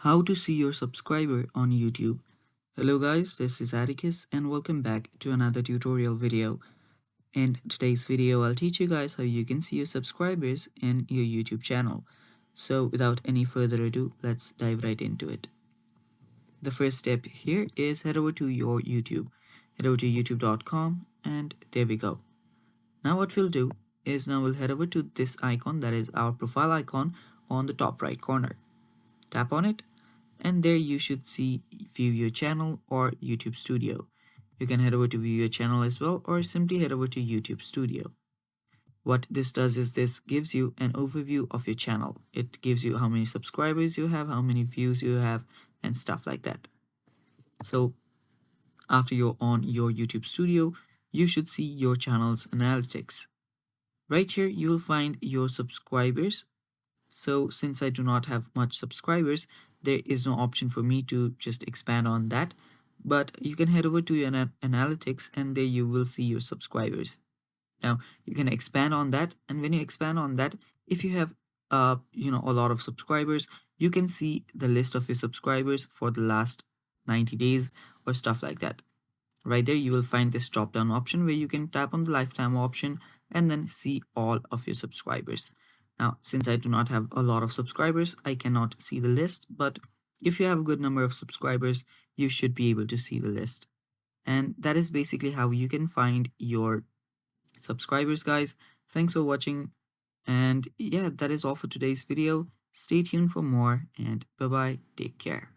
How to see your subscriber on YouTube. Hello guys, this is Atticus and welcome back to another tutorial video. In today's video, I'll teach you guys how you can see your subscribers in your YouTube channel. So without any further ado, let's dive right into it. The first step here is head over to your YouTube. Head over to youtube.com and there we go. Now what we'll do is we'll head over to this icon, that is our profile icon on the top right corner. Tap on it and there you should see view your channel or YouTube Studio. You can head over to view your channel as well or simply head over to YouTube Studio. What this does is this gives you an overview of your channel. It gives you how many subscribers you have, how many views you have, and stuff like that. So after you're on your YouTube Studio, you should see your channel's analytics. Right here, you will find your subscribers. So since I do not have much subscribers, there is no option for me to just expand on that. But you can head over to your analytics and there you will see your subscribers. Now you can expand on that, and when you expand on that, if you have a lot of subscribers, you can see the list of your subscribers for the last 90 days or stuff like that. Right there you will find this drop down option where you can tap on the lifetime option and then see all of your subscribers. Now since I do not have a lot of subscribers, I cannot see the list, but if you have a good number of subscribers, you should be able to see the list. And that is basically how you can find your subscribers, guys. Thanks for watching, and yeah, that is all for today's video. Stay tuned for more, and bye bye, take care.